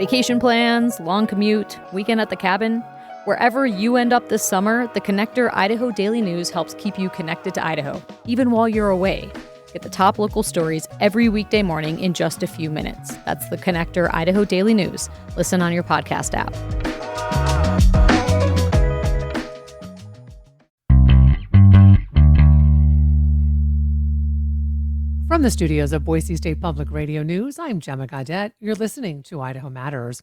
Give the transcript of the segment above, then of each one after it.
Vacation plans, long commute, weekend at the cabin. Wherever you end up this summer, the Connector Idaho Daily News helps keep you connected to Idaho, even while you're away. Get the top local stories every weekday morning in just a few minutes. That's the Connector Idaho Daily News. Listen on your podcast app. From the studios of Boise State Public Radio News, I'm Gemma Gaudette. You're listening to Idaho Matters.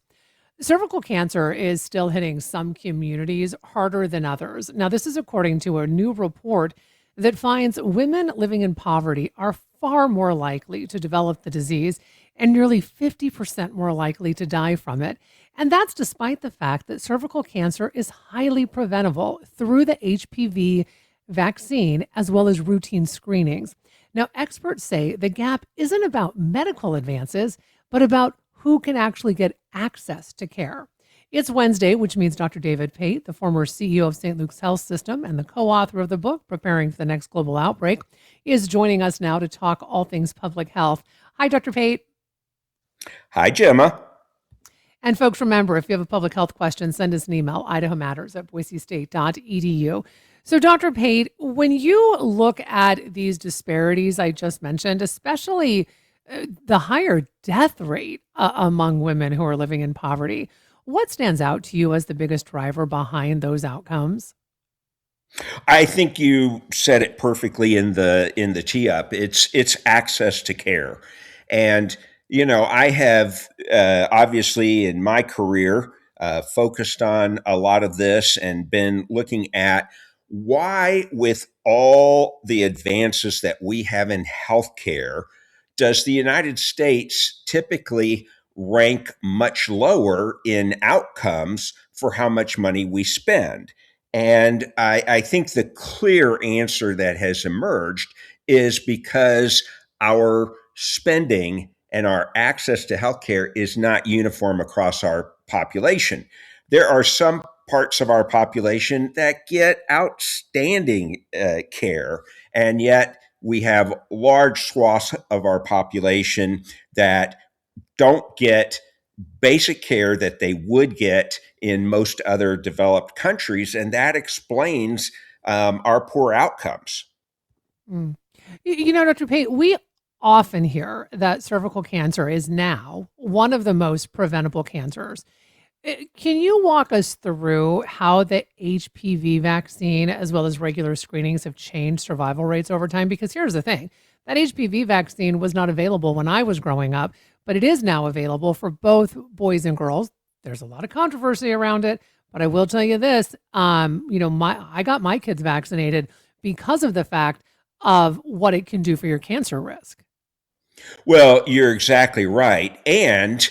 Cervical cancer is still hitting some communities harder than others. Now, this is according to a new report that finds women living in poverty are far more likely to develop the disease and nearly 50% more likely to die from it. And that's despite the fact that cervical cancer is highly preventable through the HPV vaccine as well as routine screenings. Now, experts say the gap isn't about medical advances, but about who can actually get access to care. It's Wednesday, which means Dr. David Pate, the former CEO of St. Luke's Health System and the co-author of the book, Preparing for the Next Global Outbreak, is joining us now to talk all things public health. Hi, Dr. Pate. Hi, Gemma. And folks, remember, if you have a public health question, send us an email, idahomatters@boisestate.edu. So, Dr. Pate, when you look at these disparities I just mentioned, especially the higher death rate among women who are living in poverty, what stands out to you as the biggest driver behind those outcomes? I think you said it perfectly in the tee up. It's access to care, and I have obviously in my career focused on a lot of this and been looking at why, with all the advances that we have in healthcare, does the United States typically rank much lower in outcomes for how much money we spend? And I think the clear answer that has emerged is because our spending and our access to healthcare is not uniform across our population. There are some parts of our population that get outstanding care, and yet we have large swaths of our population that don't get basic care that they would get in most other developed countries, and that explains our poor outcomes. Dr. Pate, we often hear that cervical cancer is now one of the most preventable cancers. Can you walk us through how the HPV vaccine as well as regular screenings have changed survival rates over time? Because here's the thing, that HPV vaccine was not available when I was growing up, but it is now available for both boys and girls. There's a lot of controversy around it, but I will tell you this, I got my kids vaccinated because of the fact of what it can do for your cancer risk. Well, you're exactly right. And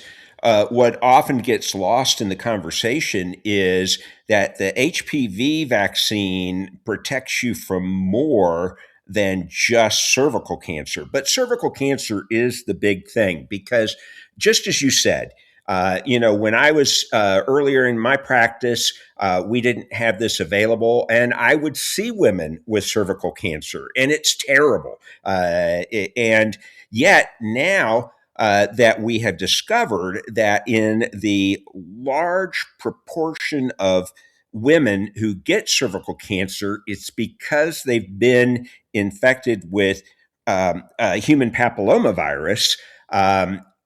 what often gets lost in the conversation is that the HPV vaccine protects you from more than just cervical cancer. But cervical cancer is the big thing because, just as you said, when I was earlier in my practice, we didn't have this available, and I would see women with cervical cancer, and it's terrible. And yet now that we have discovered that in the large proportion of women who get cervical cancer, it's because they've been infected with human papillomavirus.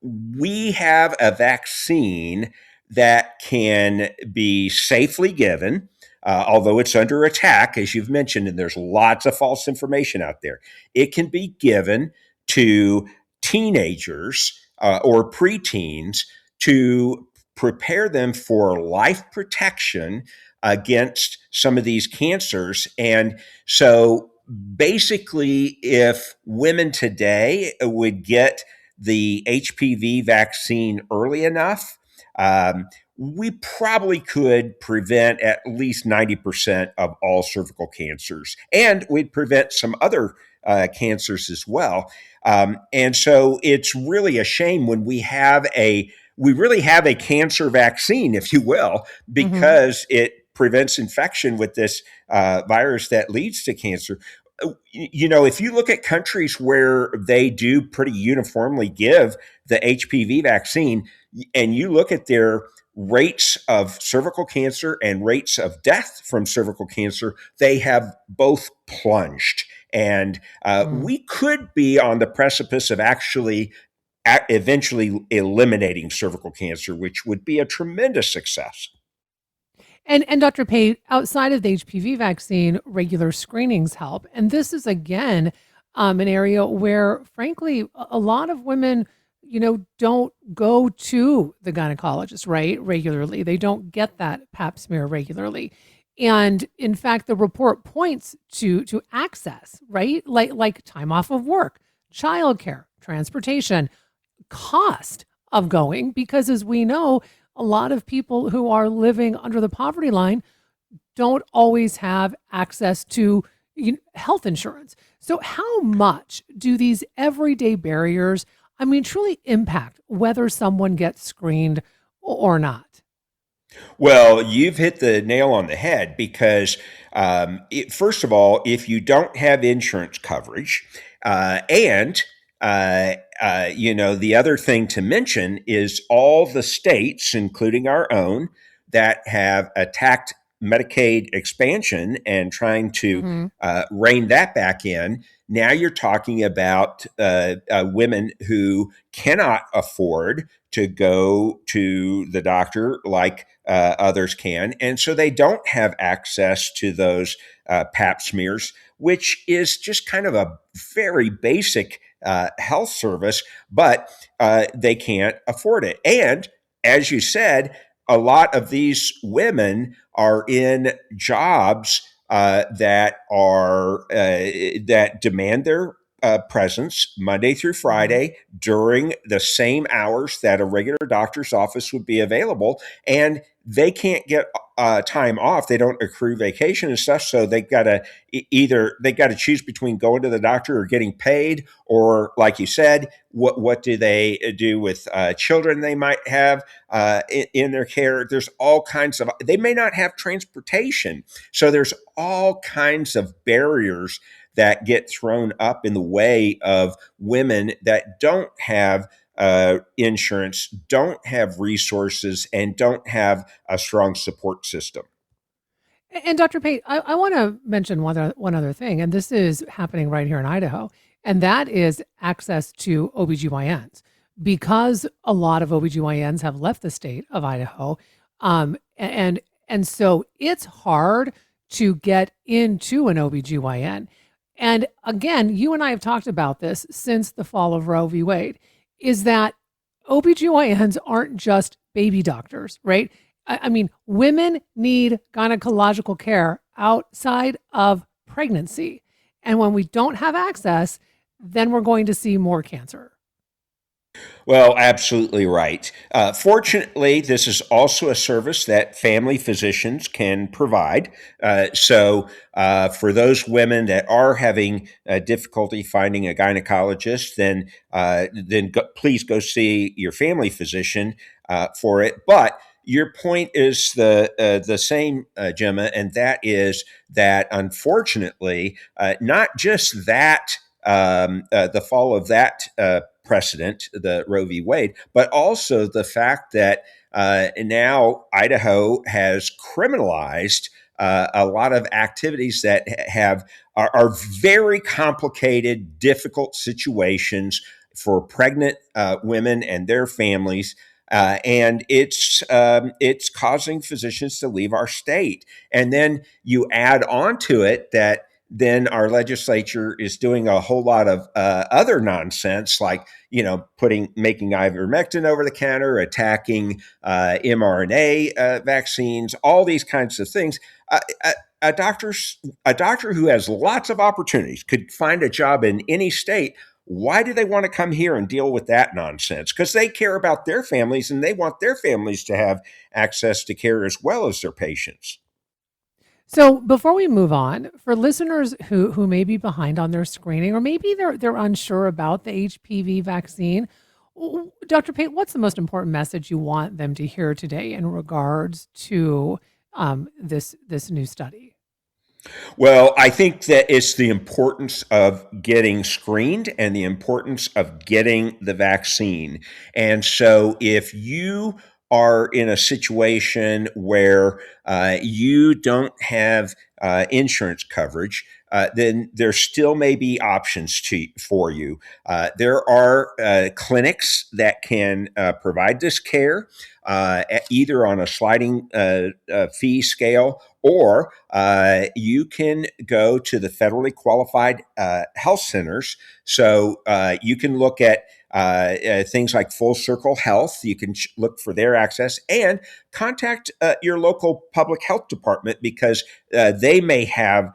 We have a vaccine that can be safely given, although it's under attack, as you've mentioned, and there's lots of false information out there. It can be given to teenagers or preteens to prepare them for life protection against some of these cancers. And so basically, if women today would get the HPV vaccine early enough, we probably could prevent at least 90% of all cervical cancers, and we'd prevent some other cancers as well. And so it's really a shame when we really have a cancer vaccine, if you will, because it prevents infection with this virus that leads to cancer. If you look at countries where they do pretty uniformly give the HPV vaccine, and you look at their rates of cervical cancer and rates of death from cervical cancer, they have both plunged. And Mm. we could be on the precipice of actually eventually eliminating cervical cancer, which would be a tremendous success. And Dr. Pate, outside of the HPV vaccine, regular screenings help. And this is again an area where, frankly, a lot of women, don't go to the gynecologist, right, regularly. They don't get that Pap smear regularly. And in fact, the report points to access, right, like time off of work, childcare, transportation, cost of going, because as we know, a lot of people who are living under the poverty line don't always have access to health insurance. So how much do these everyday barriers, truly impact whether someone gets screened or not? Well, you've hit the nail on the head because, first of all, if you don't have insurance coverage, and the other thing to mention is all the states, including our own, that have attacked Medicaid expansion and trying to Hmm. rein that back in. Now you're talking about women who cannot afford to go to the doctor like others can. And so they don't have access to those pap smears, which is just kind of a very basic health service, but they can't afford it. And as you said, a lot of these women are in jobs that demand their presence Monday through Hmm. Friday during the same hours that a regular doctor's office would be available, and they can't get time off. They don't accrue vacation and stuff, so they got to either they got to choose between going to the doctor or getting paid, or like you said, what do they do with children they might have in their care? There's all kinds of. They may not have transportation, so there's all kinds of barriers that get thrown up in the way of women that don't have insurance, don't have resources, and don't have a strong support system. And Dr. Pate, I want to mention one other thing, and this is happening right here in Idaho, and that is access to OBGYNs. Because a lot of OBGYNs have left the state of Idaho, and so it's hard to get into an OBGYN. And again, you and I have talked about this since the fall of Roe v. Wade, is that OBGYNs aren't just baby doctors, right? Women need gynecological care outside of pregnancy. And when we don't have access, then we're going to see more cancer. Well, absolutely right. Fortunately, this is also a service that family physicians can provide. So, for those women that are having difficulty finding a gynecologist, then please go see your family physician for it. But your point is the same, Gemma, and that is that unfortunately, not just that the fall of that precedent, the Roe v. Wade, but also the fact that now Idaho has criminalized a lot of activities that are very complicated, difficult situations for pregnant women and their families. And it's causing physicians to leave our state. And then you add on to it that then our legislature is doing a whole lot of other nonsense, like making ivermectin over the counter, attacking mRNA vaccines, all these kinds of things. A doctor who has lots of opportunities could find a job in any state. Why do they want to come here and deal with that nonsense? Because they care about their families and they want their families to have access to care as well as their patients. So before we move on, for listeners who may be behind on their screening, or maybe they're unsure about the HPV vaccine, Dr. Pate, what's the most important message you want them to hear today in regards to this new study? Well, I think that it's the importance of getting screened and the importance of getting the vaccine. And so if you are in a situation where you don't have insurance coverage, then there still may be options for you. There are clinics that can provide this care, either on a sliding fee scale, or you can go to the federally qualified health centers. So you can look at things like Full Circle Health. You can look for their access and contact your local public health department, because they may have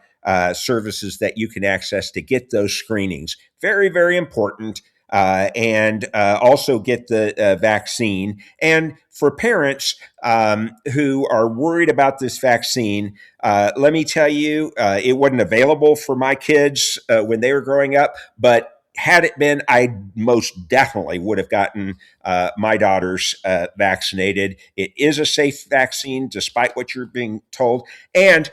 services that you can access to get those screenings. Very, very important. And also get the vaccine. And for parents who are worried about this vaccine, let me tell you, it wasn't available for my kids when they were growing up, but had it been, I most definitely would have gotten my daughters vaccinated. It is a safe vaccine, despite what you're being told. And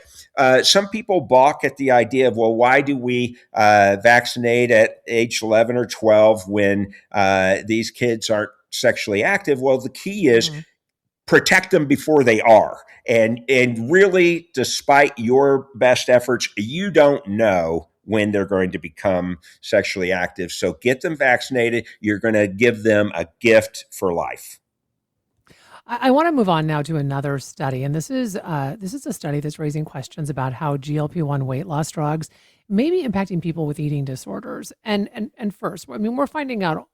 some people balk at the idea of, well, why do we vaccinate at age 11 or 12 when these kids aren't sexually active? Well, the key is Mhm. protect them before they are. And really, despite your best efforts, you don't know when they're going to become sexually active. So get them vaccinated. You're going to give them a gift for life. I want to move on now to another study, and this is a study that's raising questions about how GLP-1 weight loss drugs may be impacting people with eating disorders. And first, I mean, we're finding out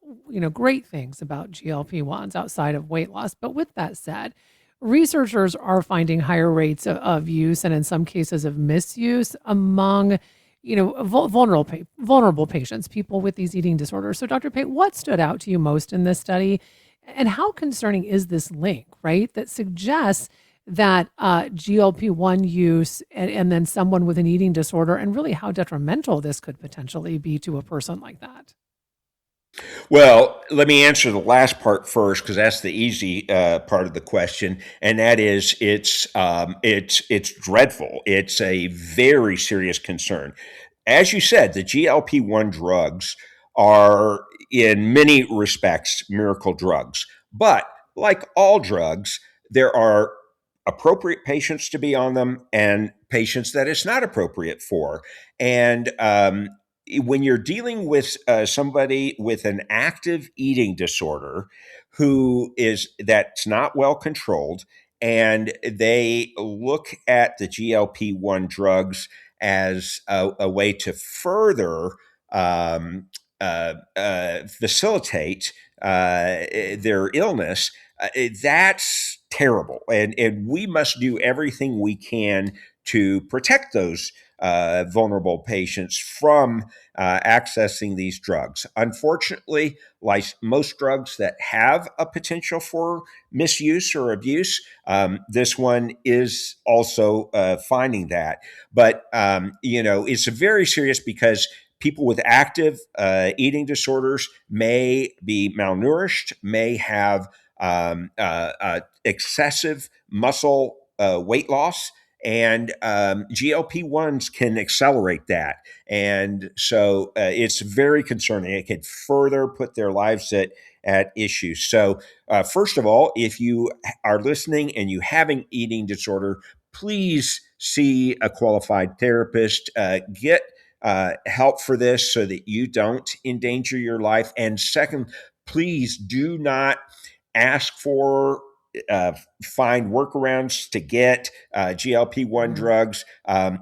great things about GLP-1s outside of weight loss. But with that said, researchers are finding higher rates of use and in some cases of misuse among vulnerable patients, people with these eating disorders. So, Dr. Pate, what stood out to you most in this study? And how concerning is this link, right? That suggests that GLP-1 use and then someone with an eating disorder, and really how detrimental this could potentially be to a person like that. Well, let me answer the last part first, because that's the easy part of the question, and that is it's dreadful. It's a very serious concern. As you said, the GLP-1 drugs are in many respects miracle drugs, but like all drugs, there are appropriate patients to be on them and patients that it's not appropriate for. And when you're dealing with somebody with an active eating disorder who is that's not well controlled, and they look at the GLP-1 drugs as a way to further facilitate their illness, that's terrible. And we must do everything we can to protect those vulnerable patients from accessing these drugs. Unfortunately, like most drugs that have a potential for misuse or abuse, this one is also finding that. But, it's very serious, because people with active eating disorders may be malnourished, may have excessive muscle weight loss, and GLP-1s can accelerate that. And so it's very concerning. It could further put their lives at issue. So, first of all, if you are listening and you have an eating disorder, please see a qualified therapist. Get help for this so that you don't endanger your life. And second, please do not ask for find workarounds to get GLP-1 Mm. drugs.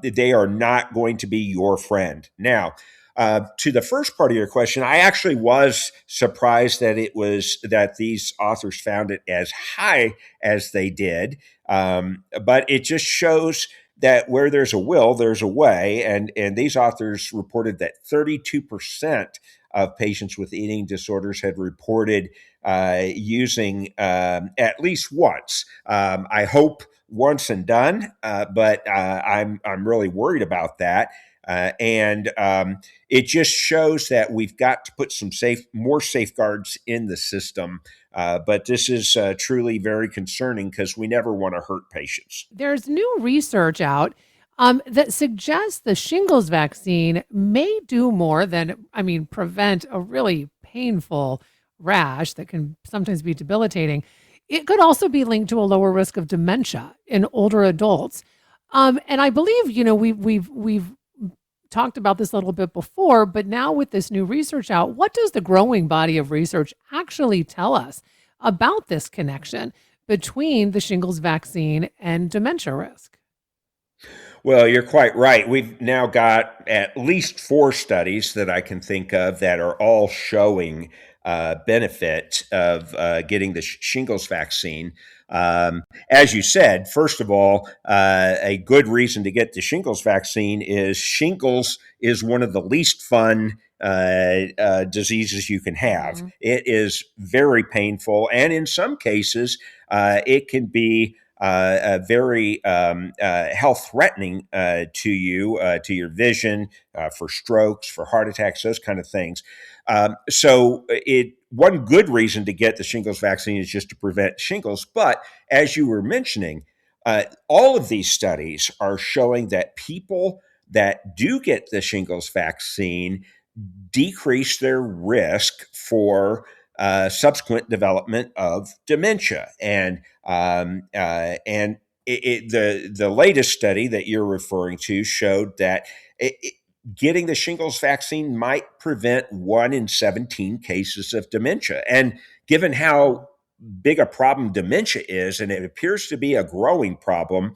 They are not going to be your friend. Now, to the first part of your question, I actually was surprised that these authors found it as high as they did. But it just shows that where there's a will, there's a way. And these authors reported that 32% of patients with eating disorders had reported using at least once. I hope once and done, but I'm really worried about that. And it just shows that we've got to put more safeguards in the system. But this is truly very concerning, because we never want to hurt patients. There's new research out that suggests the shingles vaccine may do more than, prevent a really painful rash that can sometimes be debilitating. It could also be linked to a lower risk of dementia in older adults. And I believe, we've talked about this a little bit before, but now with this new research out, what does the growing body of research actually tell us about this connection between the shingles vaccine and dementia risk? Well, you're quite right. We've now got at least 4 studies that I can think of that are all showing benefit of getting the shingles vaccine. As you said, first of all, a good reason to get the shingles vaccine is shingles is one of the least fun diseases you can have. Mhm. It is very painful, and in some cases, it can be very health threatening to you, to your vision, for strokes, for heart attacks, those kind of things. So, one good reason to get the shingles vaccine is just to prevent shingles. But as you were mentioning, all of these studies are showing that people that do get the shingles vaccine decrease their risk for subsequent development of dementia. And the latest study that you're referring to showed that getting the shingles vaccine might prevent 1 in 17 cases of dementia. And given how big a problem dementia is, and it appears to be a growing problem,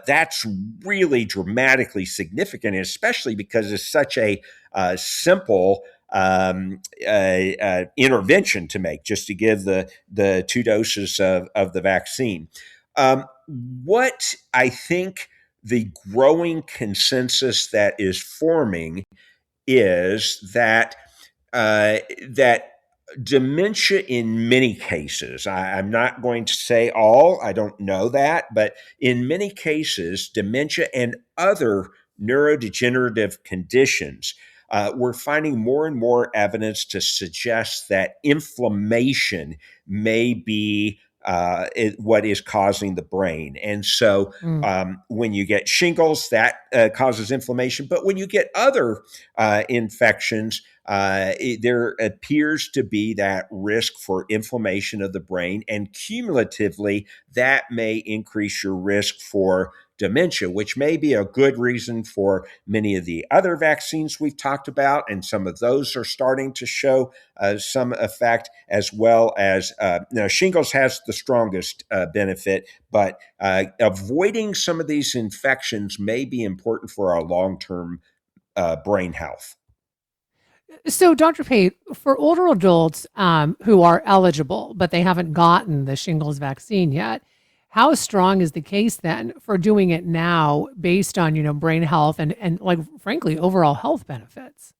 that's really dramatically significant, especially because it's such a simple intervention to make, just to give the 2 doses of the vaccine. What I think the growing consensus that is forming is that dementia in many cases, I'm not going to say all, I don't know that, but in many cases, dementia and other neurodegenerative conditions, we're finding more and more evidence to suggest that inflammation may be what is causing the brain. And so Mm. when you get shingles, that causes inflammation. But when you get other infections, there appears to be that risk for inflammation of the brain, and cumulatively, that may increase your risk for dementia, which may be a good reason for many of the other vaccines we've talked about, and some of those are starting to show some effect, as well as now shingles has the strongest benefit, but avoiding some of these infections may be important for our long-term brain health. So, Dr. Pate, for older adults who are eligible, but they haven't gotten the shingles vaccine yet, how strong is the case then for doing it now based on, brain health and like, frankly, overall health benefits?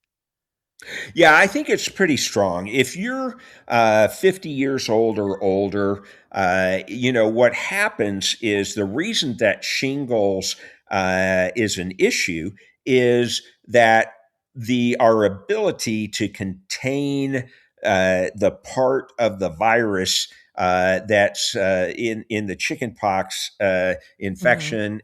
Yeah, I think it's pretty strong. If you're 50 years old or older, what happens is the reason that shingles is an issue is that our ability to contain the part of the virus that's in the chickenpox Hmm. infection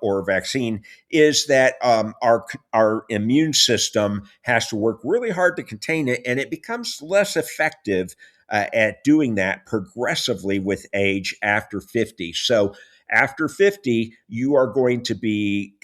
or vaccine is that our immune system has to work really hard to contain it, and it becomes less effective at doing that progressively with age after 50. So after 50, you are going to be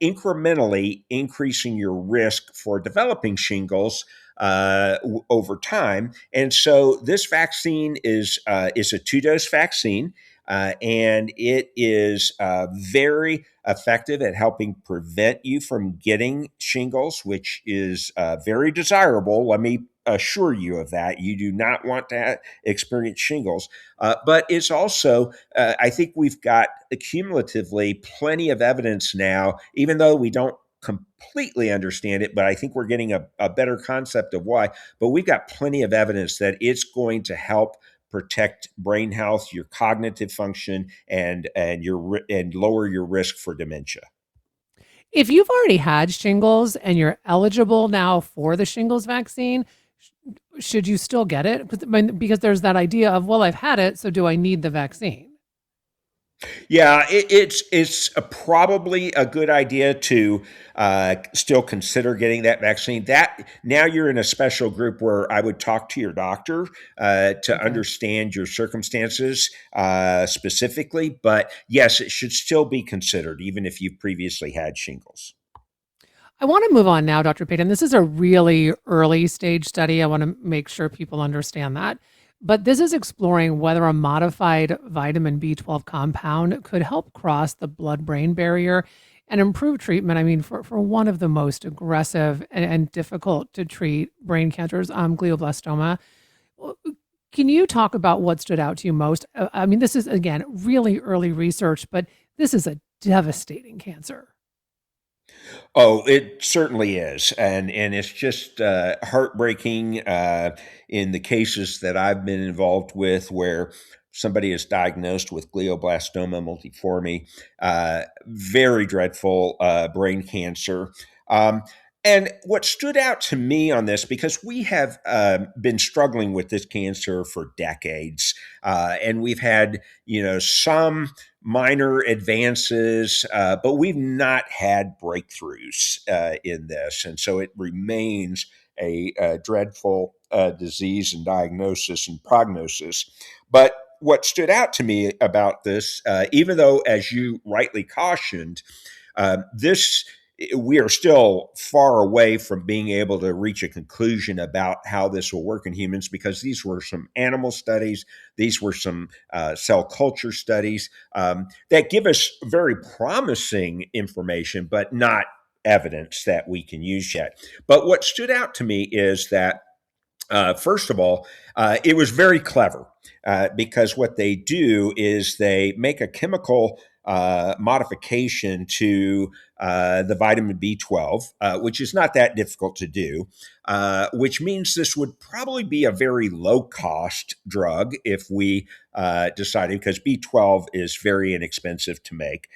incrementally increasing your risk for developing shingles over time. And so this vaccine is a 2 dose vaccine, and it is very effective at helping prevent you from getting shingles, which is very desirable. Let me assure you of that. You do not want to experience shingles, but it's also, I think we've got cumulatively plenty of evidence now, even though we don't completely understand it, but I think we're getting a better concept of why. But we've got plenty of evidence that it's going to help protect brain health, your cognitive function, and lower your risk for dementia. If you've already had shingles and you're eligible now for the shingles vaccine, should you still get it? Because there's that idea of, well, I've had it, so do I need the vaccine? Yeah, it's probably a good idea to still consider getting that vaccine. That now you're in a special group where I would talk to your doctor to Okay. understand your circumstances specifically. But yes, it should still be considered, even if you've previously had shingles. I want to move on now, Dr. Payton. This is a really early stage study. I want to make sure people understand that. But this is exploring whether a modified vitamin B12 compound could help cross the blood brain barrier and improve treatment. I mean, for one of the most aggressive and difficult to treat brain cancers, glioblastoma. Can you talk about what stood out to you most? I mean, this is, again, really early research, but this is a devastating cancer. Oh, it certainly is, and it's just heartbreaking in the cases that I've been involved with, where somebody is diagnosed with glioblastoma multiforme, very dreadful brain cancer. Um, and what stood out to me on this, because we have been struggling with this cancer for decades, and we've had some minor advances, but we've not had breakthroughs in this. And so it remains a dreadful disease and diagnosis and prognosis. But what stood out to me about this, even though, as you rightly cautioned, this we are still far away from being able to reach a conclusion about how this will work in humans, because these were some animal studies, these were some cell culture studies that give us very promising information, but not evidence that we can use yet. But what stood out to me is that first of all, it was very clever because what they do is they make a chemical modification to the vitamin B12, which is not that difficult to do, which means this would probably be a very low cost drug if we decided, because B12 is very inexpensive to make.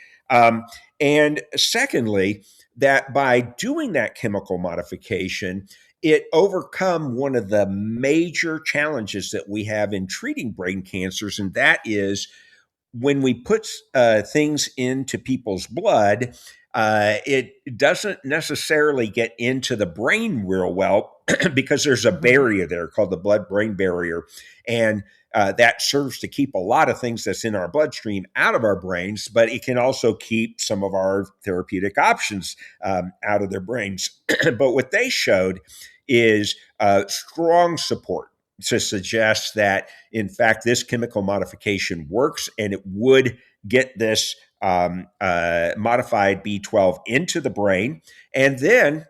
And secondly, that by doing that chemical modification, it overcome one of the major challenges that we have in treating brain cancers, and that is when we put things into people's blood, it doesn't necessarily get into the brain real well because there's a Mhm. barrier there called the blood-brain barrier, and that serves to keep a lot of things that's in our bloodstream out of our brains, but it can also keep some of our therapeutic options out of their brains. But what they showed is strong support to suggest that, in fact, this chemical modification works and it would get this modified B12 into the brain. And then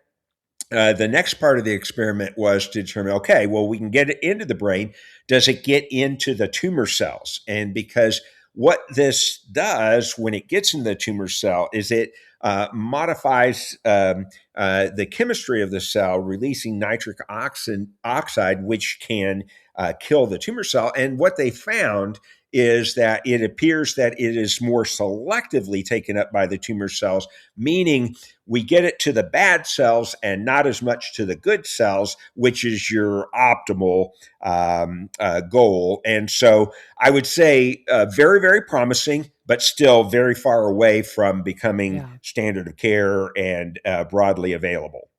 the next part of the experiment was to determine, okay, well, we can get it into the brain. Does it get into the tumor cells? And because what this does when it gets in the tumor cell is it modifies the chemistry of the cell, releasing nitric oxide, which can kill the tumor cell. And what they found is that it appears that it is more selectively taken up by the tumor cells, meaning we get it to the bad cells and not as much to the good cells, which is your optimal goal. And so I would say very, very promising, but still very far away from becoming Yeah. standard of care and broadly available.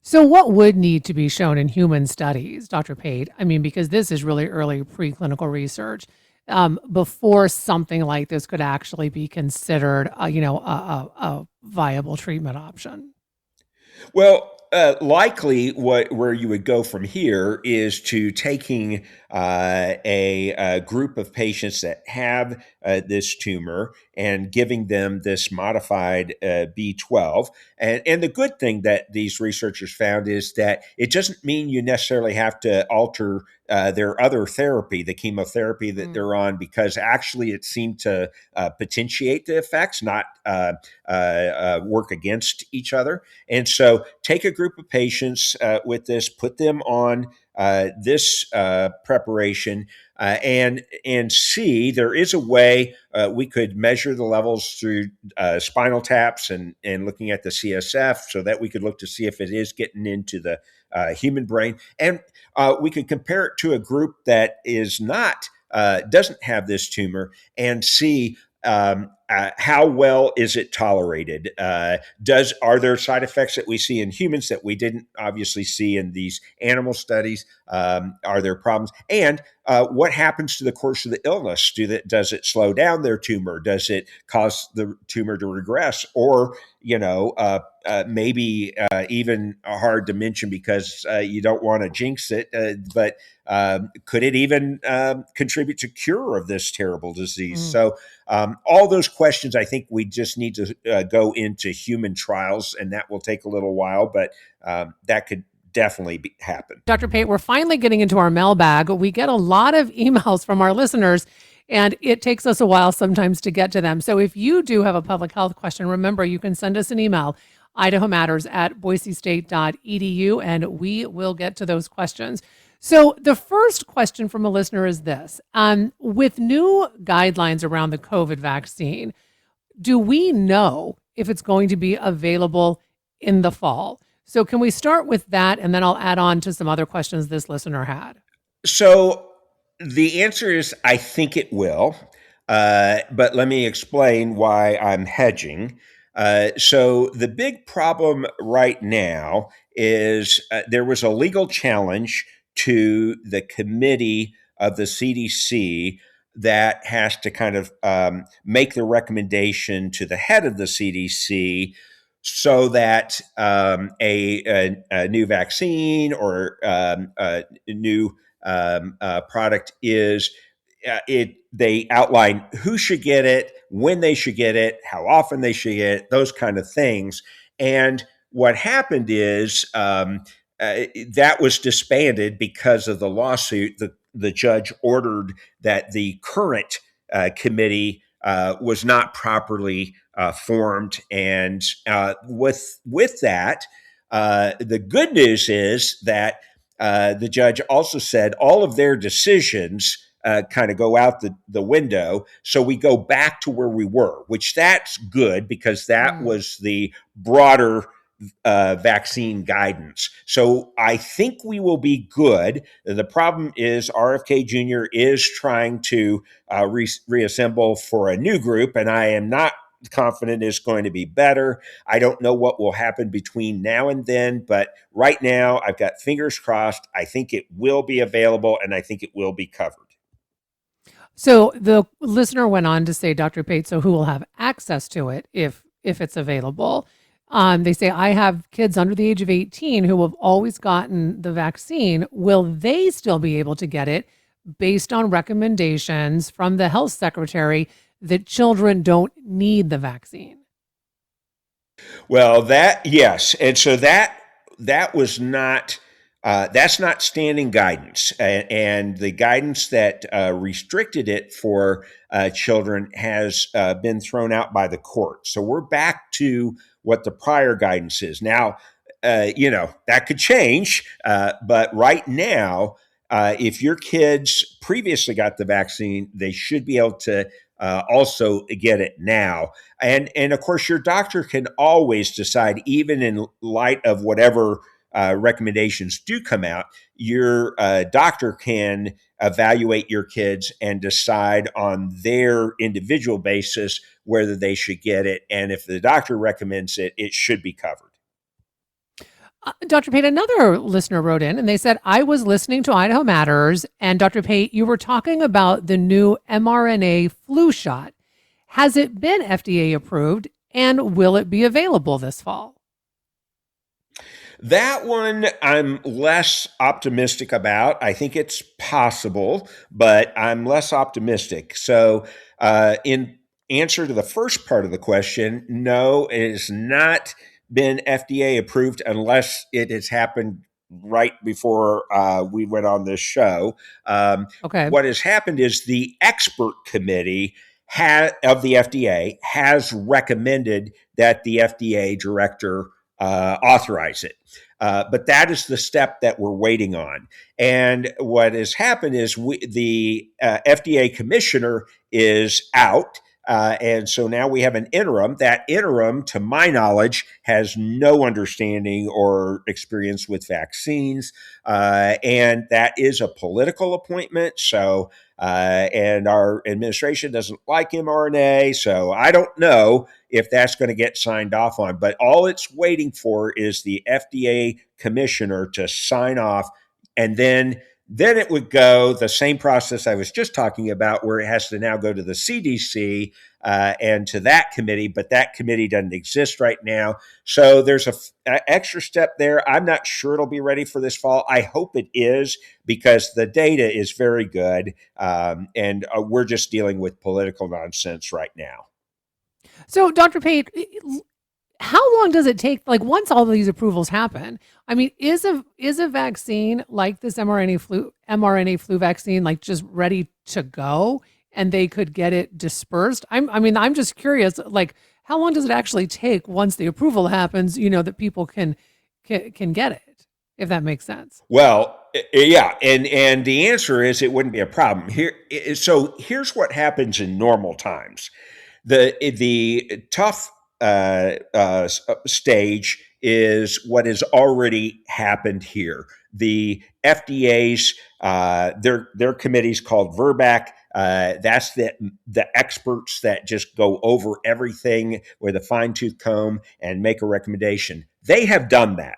So, what would need to be shown in human studies, Dr. Pate? I mean, because this is really early preclinical research, before something like this could actually be considered, a viable treatment option. Well, likely where you would go from here is to taking a group of patients that have this tumor and giving them this modified B12. And the good thing that these researchers found is that it doesn't mean you necessarily have to alter their other therapy, the chemotherapy that Mm. they're on, because actually it seemed to potentiate the effects, not work against each other. And so take a group of patients with this, put them on this preparation, and see. There is a way we could measure the levels through spinal taps and looking at the CSF, so that we could look to see if it is getting into the human brain, and we could compare it to a group that is not doesn't have this tumor and see how well is it tolerated? Are there side effects that we see in humans that we didn't obviously see in these animal studies? Are there problems? And what happens to the course of the illness? Does it slow down their tumor? Does it cause the tumor to regress? Or maybe even hard to mention because you don't want to jinx it, but could it even contribute to cure of this terrible disease? Mm. So all those questions, I think we just need to go into human trials, and that will take a little while, but that could definitely happen. Dr. Pate, we're finally getting into our mailbag. We get a lot of emails from our listeners, and it takes us a while sometimes to get to them. So if you do have a public health question, remember you can send us an email, idahomatters@boisestate.edu, and we will get to those questions. So the first question from a listener is this. With new guidelines around the COVID vaccine, do we know if it's going to be available in the fall? So can we start with that, and then I'll add on to some other questions this listener had. So the answer is I think it will, but let me explain why I'm hedging. So the big problem right now is there was a legal challenge to the committee of the CDC that has to kind of make the recommendation to the head of the CDC so that a new vaccine or a new product is they outline who should get it, when they should get it, how often they should get it, those kind of things. And what happened is that was disbanded because of the lawsuit. The judge ordered that the current committee was not properly formed, and with that, the good news is that the judge also said all of their decisions kind of go out the window. So we go back to where we were, which that's good because that was the broader vaccine guidance. So I think we will be good. The problem is RFK Jr. is trying to reassemble for a new group, and I am not confident it's going to be better. I don't know what will happen between now and then, but right now I've got fingers crossed. I think it will be available, and I think it will be covered. So the listener went on to say, Dr. Pate, so who will have access to it if it's available? They say, I have kids under the age of 18 who have always gotten the vaccine. Will they still be able to get it based on recommendations from the health secretary that children don't need the vaccine? Well, yes. And so that was not, that's not standing guidance. And the guidance that restricted it for children has been thrown out by the court. So we're back to what the prior guidance is. Now, that could change. But right now, if your kids previously got the vaccine, they should be able to also get it now. And of course, your doctor can always decide, even in light of whatever recommendations do come out, your doctor can evaluate your kids and decide on their individual basis whether they should get it. And if the doctor recommends it, it should be covered. Dr. Pate, another listener wrote in and they said, I was listening to Idaho Matters, and Dr. Pate, you were talking about the new mRNA flu shot. Has it been FDA approved, and will it be available this fall? That one I'm less optimistic about. I think it's possible, but I'm less optimistic. So, in answer to the first part of the question, no, it has not been FDA approved unless it has happened right before we went on this show. Okay. What has happened is the expert committee of the FDA has recommended that the FDA director authorize it. But that is the step that we're waiting on. And what has happened is the FDA commissioner is out. And so now we have an interim. That interim, to my knowledge, has no understanding or experience with vaccines. And that is a political appointment. So, and our administration doesn't like mRNA. So I don't know if that's going to get signed off on. But all it's waiting for is the FDA commissioner to sign off. And then it would go the same process I was just talking about, where it has to now go to the CDC and to that committee, but that committee doesn't exist right now. So there's a extra step there. I'm not sure it'll be ready for this fall. I hope it is, because the data is very good, and we're just dealing with political nonsense right now. So, Dr. Pate, how long does it take? Like, once all these approvals happen, I mean, is a vaccine like this mRNA flu vaccine like just ready to go, and they could get it dispersed? I'm just curious. Like, how long does it actually take once the approval happens? That people can get it, if that makes sense. Well, yeah, and the answer is it wouldn't be a problem here. So here's what happens in normal times. The tough stage is what has already happened here. The FDA's their committee's called VRBAC. That's the experts that just go over everything with a fine-tooth comb and make a recommendation. They have done that.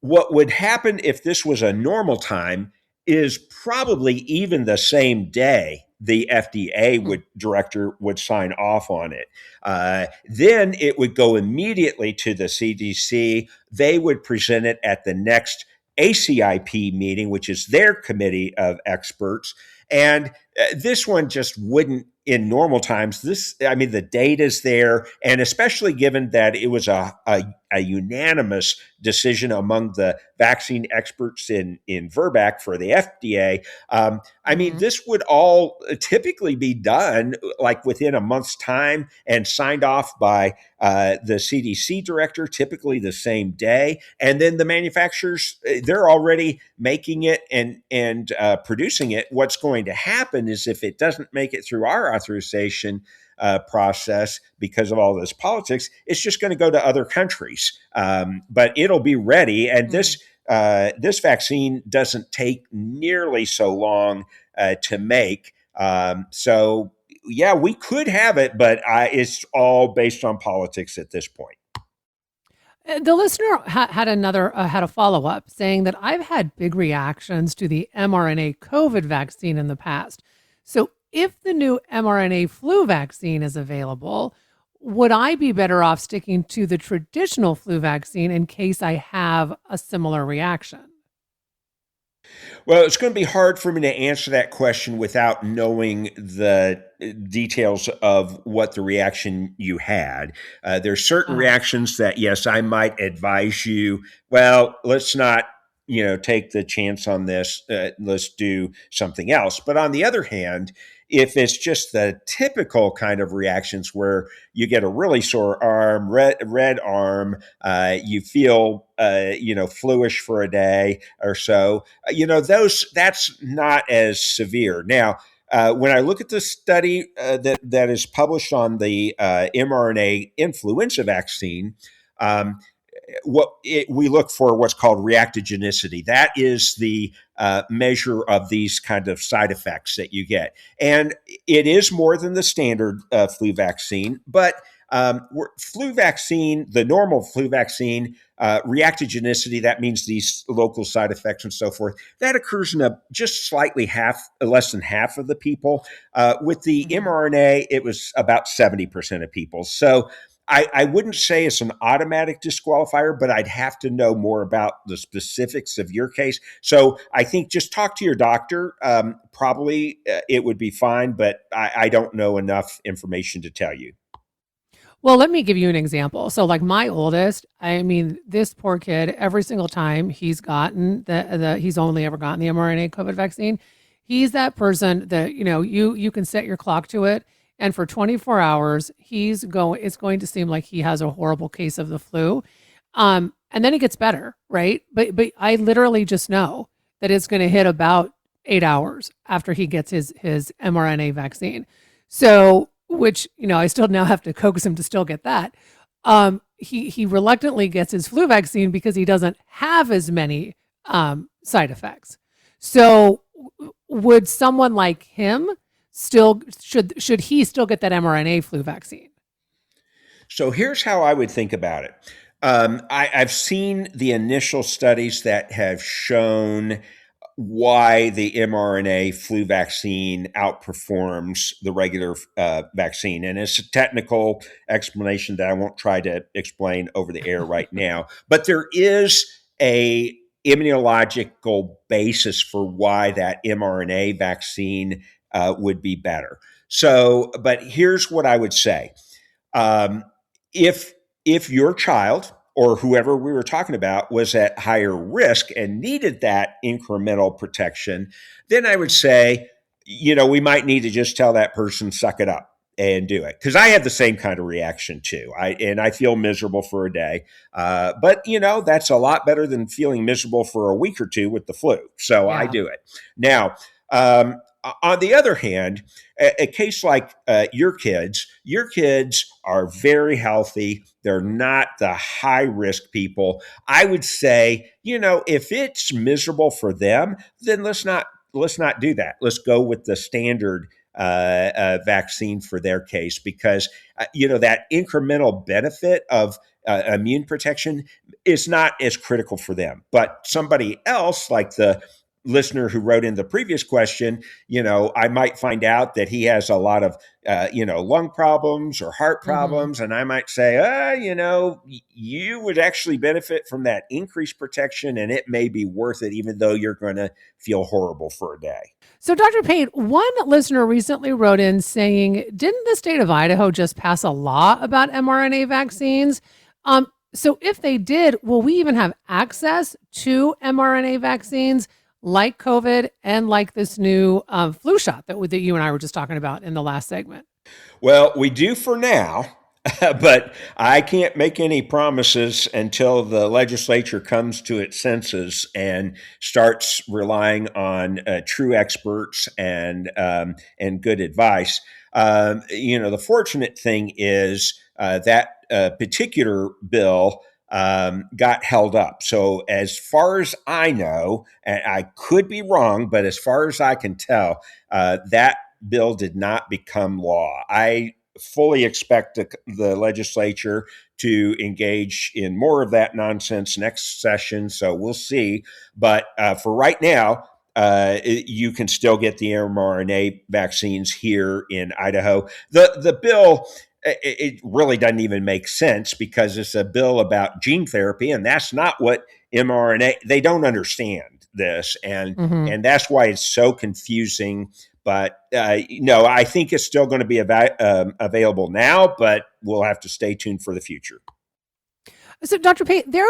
What would happen if this was a normal time is probably even the same day the FDA director would sign off on it. Then it would go immediately to the CDC. They would present it at the next ACIP meeting, which is their committee of experts. And this one just wouldn't, in normal times. The data's there, and especially given that it was a unanimous decision among the vaccine experts in VRBAC for the FDA. This would all typically be done like within a month's time and signed off by the CDC director, typically the same day. And then the manufacturers, they're already making it and producing it. What's going to happen is if it doesn't make it through our authorization process because of all this politics, it's just going to go to other countries. But it'll be ready. And this vaccine doesn't take nearly so long to make. So, yeah, we could have it, but it's all based on politics at this point. The listener had a follow-up saying that I've had big reactions to the mRNA COVID vaccine in the past. So if the new mRNA flu vaccine is available, would I be better off sticking to the traditional flu vaccine in case I have a similar reaction? Well, it's going to be hard for me to answer that question without knowing the details of what the reaction you had. There's certain reactions that, yes, I might advise you, well, let's not, take the chance on this. Let's do something else. But on the other hand, if it's just the typical kind of reactions where you get a really sore arm, red arm, you feel, fluish for a day or so, that's not as severe. Now, when I look at the study that is published on the mRNA influenza vaccine, we look for what's called reactogenicity. That is the measure of these kind of side effects that you get. And it is more than the standard flu vaccine, but flu vaccine, the normal flu vaccine, reactogenicity, that means these local side effects and so forth, that occurs in just slightly less than half of the people. With the mRNA, it was about 70% of people. So I wouldn't say it's an automatic disqualifier, but I'd have to know more about the specifics of your case. So I think just talk to your doctor. Probably it would be fine, but I don't know enough information to tell you. Well, let me give you an example. So like my oldest, this poor kid, every single time he's gotten he's only ever gotten the mRNA COVID vaccine. He's that person that, you can set your clock to it. And for 24 hours, it's going to seem like he has a horrible case of the flu. And then it gets better, right? But I literally just know that it's going to hit about 8 hours after he gets his mRNA vaccine. So which, I still now have to coax him to still get that. He reluctantly gets his flu vaccine because he doesn't have as many side effects. So would someone like him still should he still get that mRNA flu vaccine? So here's how I would think about it. I've seen the initial studies that have shown why the mRNA flu vaccine outperforms the regular vaccine. And it's a technical explanation that I won't try to explain over the air right now. But there is a immunological basis for why that mRNA vaccine would be better. So, but here's what I would say. Um, if your child or whoever we were talking about was at higher risk and needed that incremental protection, then I would say, we might need to just tell that person, suck it up and do it. Because I had the same kind of reaction too. I feel miserable for a day. But, that's a lot better than feeling miserable for a week or two with the flu. So I Yeah. do it. Now, on the other hand, a case like your kids are very healthy. They're not the high risk people. I would say, if it's miserable for them, then let's not do that. Let's go with the standard vaccine for their case because that incremental benefit of immune protection is not as critical for them. But somebody else, like the listener who wrote in the previous question, I might find out that he has a lot of, lung problems or heart Mm-hmm. problems. And I might say, you would actually benefit from that increased protection and it may be worth it, even though you're going to feel horrible for a day. So, Dr. Pate, one listener recently wrote in saying, didn't the state of Idaho just pass a law about mRNA vaccines? So, if they did, will we even have access to mRNA vaccines like COVID and like this new flu shot that you and I were just talking about in the last segment? Well, we do for now, but I can't make any promises until the legislature comes to its senses and starts relying on true experts and good advice. The fortunate thing is that particular bill got held up. So, as far as I know, and I could be wrong, but as far as I can tell, that bill did not become law. I fully expect the legislature to engage in more of that nonsense next session. So we'll see. But for right now, you can still get the mRNA vaccines here in Idaho. The bill, it really doesn't even make sense because it's a bill about gene therapy, and that's not what mRNA. They don't understand this, and Mm-hmm. and that's why it's so confusing. But no, I think it's still going to be available now, but we'll have to stay tuned for the future. So, Dr. Pate, there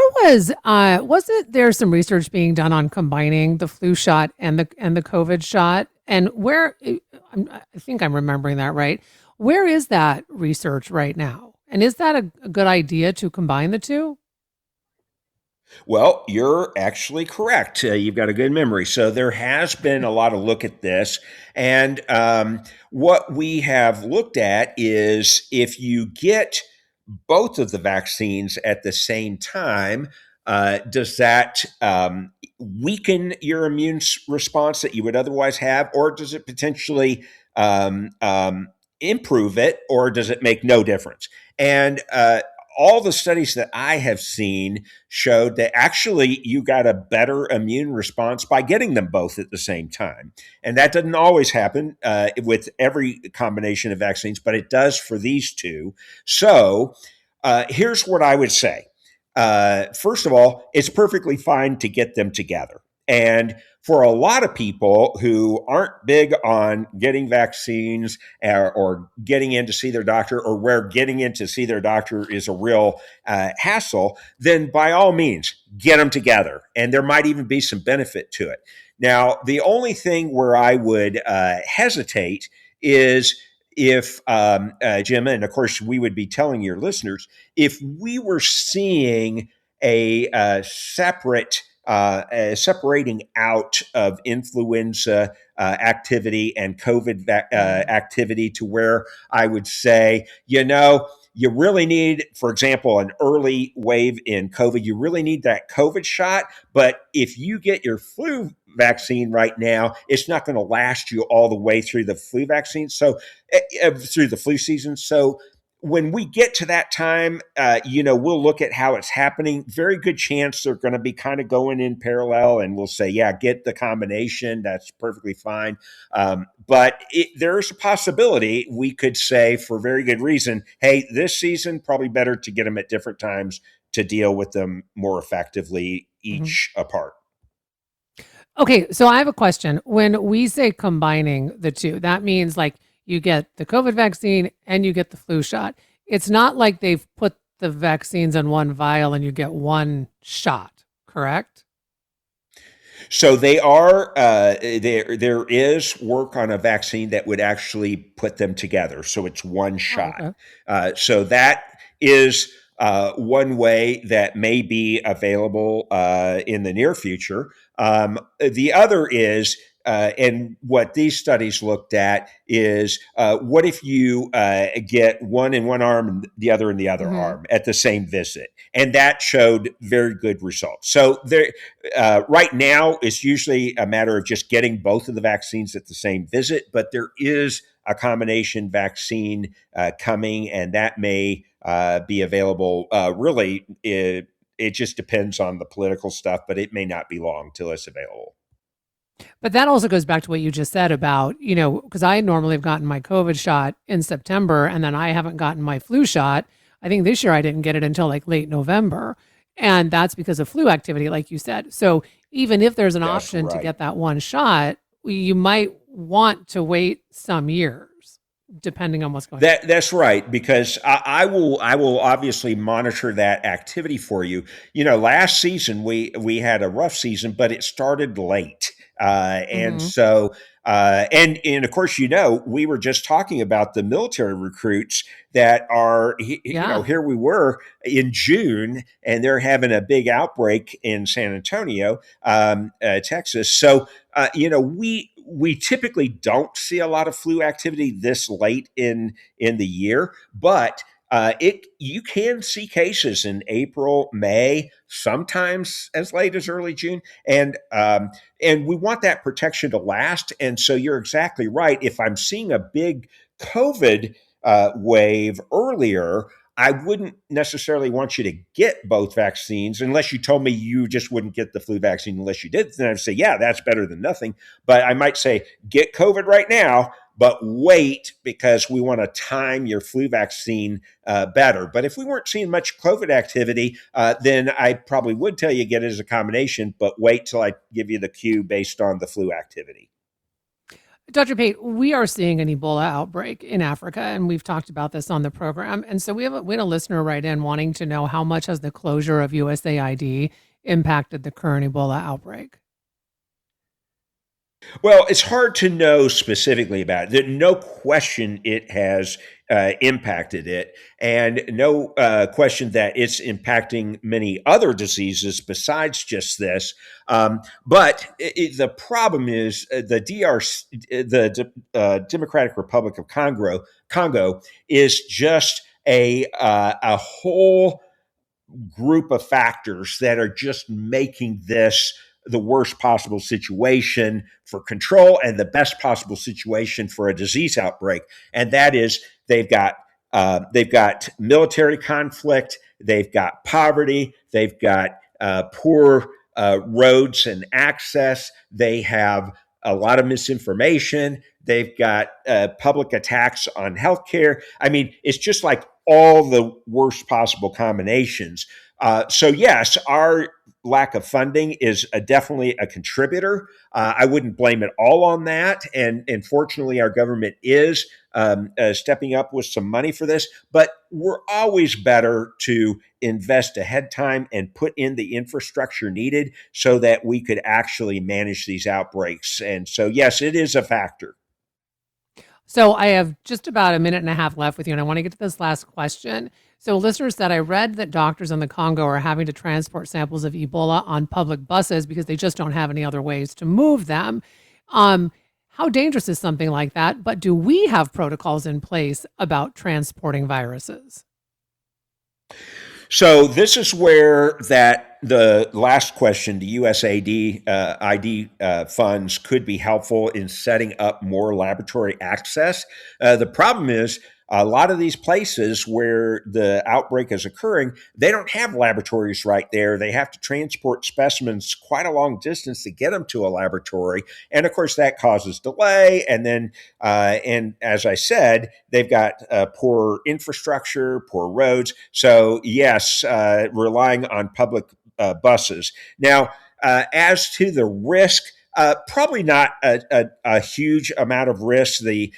wasn't there some research being done on combining the flu shot and the COVID shot, and I think I'm remembering that right. Where is that research right now, and is that a good idea to combine the two? Well, you're actually correct. You've got a good memory. So there has been a lot of look at this. And what we have looked at is if you get both of the vaccines at the same time, does that weaken your immune response that you would otherwise have, or does it potentially improve it, or does it make no difference? And all the studies that I have seen showed that actually you got a better immune response by getting them both at the same time. And that doesn't always happen with every combination of vaccines, but it does for these two. So here's what I would say. First of all, it's perfectly fine to get them together. And for a lot of people who aren't big on getting vaccines or getting in to see their doctor, or where getting in to see their doctor is a real hassle, then by all means, get them together. And there might even be some benefit to it. Now, the only thing where I would hesitate is if, Jim, and of course, we would be telling your listeners, if we were seeing a separate separating out of influenza activity and COVID activity to where I would say, you really need, for example, an early wave in COVID. You really need that COVID shot. But if you get your flu vaccine right now, it's not going to last you all the way through the flu vaccine. So, through the flu season. So, when we get to that time, we'll look at how it's happening. Very good chance they're going to be kind of going in parallel, and we'll say, yeah, get the combination. That's perfectly fine. But there's a possibility we could say, for very good reason, hey, this season, probably better to get them at different times to deal with them more effectively, Mhm. each apart. Okay, so I have a question. When we say combining the two, that means like you get the COVID vaccine and you get the flu shot. It's not like they've put the vaccines in one vial and you get one shot, correct? So they are there is work on a vaccine that would actually put them together. So it's one Oh, shot. okay. So that is one way that may be available in the near future. The other is, and what these studies looked at is, what if you get one in one arm and the other in the other Hmm. arm at the same visit? And that showed very good results. So there, right now, it's usually a matter of just getting both of the vaccines at the same visit, but there is a combination vaccine coming, and that may be available. It just depends on the political stuff, but it may not be long till it's available. But that also goes back to what you just said about, because I normally have gotten my COVID shot in September and then I haven't gotten my flu shot. I think this year I didn't get it until like late November. And that's because of flu activity, like you said. So even if there's an That's option to right. get that one shot, you might want to wait some years, depending on what's going on. That's right, because I will obviously monitor that activity for you. Last season we had a rough season, but it started late, and Hmm. so and of course we were just talking about the military recruits that are Yeah. here we were in June, and they're having a big outbreak in San Antonio, Texas. So we typically don't see a lot of flu activity this late in the year, but it you can see cases in April, May, sometimes as late as early June, and we want that protection to last. And so you're exactly right. If I'm seeing a big COVID wave earlier, I wouldn't necessarily want you to get both vaccines unless you told me you just wouldn't get the flu vaccine unless you did. Then I'd say, yeah, that's better than nothing. But I might say, get COVID right now, but wait because we want to time your flu vaccine better. But if we weren't seeing much COVID activity, then I probably would tell you get it as a combination, but wait till I give you the cue based on the flu activity. Dr. Pate, we are seeing an Ebola outbreak in Africa, and we've talked about this on the program. And so we had a listener write in wanting to know how much has the closure of USAID impacted the current Ebola outbreak? Well, it's hard to know specifically about it. No question it has impacted it, and no question that it's impacting many other diseases besides just this. But the problem is the Democratic Republic of Congo is just a whole group of factors that are just making this the worst possible situation for control and the best possible situation for a disease outbreak. And that is they've got military conflict, they've got poverty, they've got poor roads and access, they have a lot of misinformation, they've got public attacks on healthcare. I mean, it's just like all the worst possible combinations. So yes, our lack of funding is definitely a contributor. I wouldn't blame it all on that, and fortunately, our government is stepping up with some money for this. But we're always better to invest ahead time and put in the infrastructure needed so that we could actually manage these outbreaks. And so, yes, it is a factor. So I have just about a minute and a half left with you, and I want to get to this last question. So listeners said, I read that doctors in the Congo are having to transport samples of Ebola on public buses because they just don't have any other ways to move them. How dangerous is something like that? But do we have protocols in place about transporting viruses? So this is where the last question, the USAID ID funds could be helpful in setting up more laboratory access. The problem is a lot of these places where the outbreak is occurring, they don't have laboratories right there. They have to transport specimens quite a long distance to get them to a laboratory. And of course, that causes delay. And then, and as I said, they've got poor infrastructure, poor roads. So, yes, relying on public buses. Now, as to the risk, probably not a huge amount of risk. The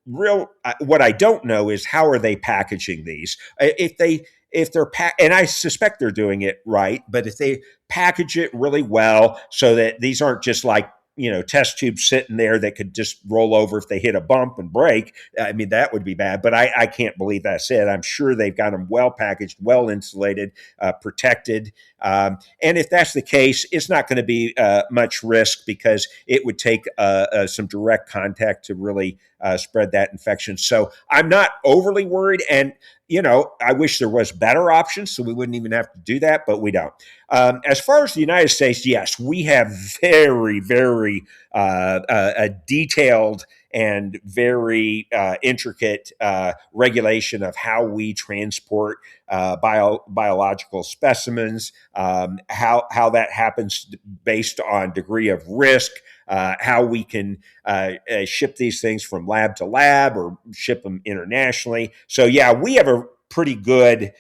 real what I don't know is how are they packaging these? If they're and I suspect they're doing it right, but if they package it really well so that these aren't just like test tubes sitting there that could just roll over if they hit a bump and break. I mean, that would be bad, but I can't believe that's it. I'm sure they've got them well packaged, well insulated, protected. And if that's the case, it's not going to be much risk because it would take some direct contact to really spread that infection. So I'm not overly worried. And I wish there was better options so we wouldn't even have to do that, but we don't. As far as the United States, yes, we have very, very detailed and very intricate regulation of how we transport biological specimens, how that happens based on degree of risk, how we can ship these things from lab to lab or ship them internationally. So, yeah, we have a pretty good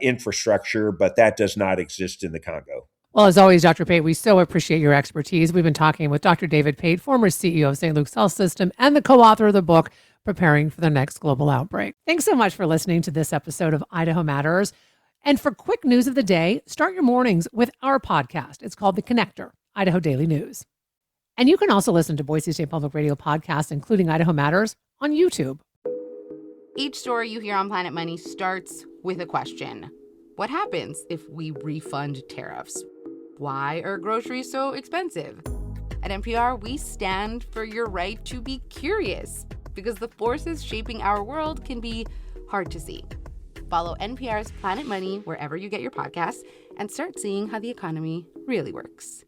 infrastructure, but that does not exist in the Congo. Well, as always, Dr. Pate, we so appreciate your expertise. We've been talking with Dr. David Pate, former CEO of St. Luke's Health System and the co-author of the book, Preparing for the Next Global Outbreak. Thanks so much for listening to this episode of Idaho Matters. And for quick news of the day, start your mornings with our podcast. It's called The Connector, Idaho Daily News. And you can also listen to Boise State Public Radio podcasts, including Idaho Matters, on YouTube. Each story you hear on Planet Money starts with a question. What happens if we refund tariffs? Why are groceries so expensive? At NPR, we stand for your right to be curious because the forces shaping our world can be hard to see. Follow NPR's Planet Money wherever you get your podcasts and start seeing how the economy really works.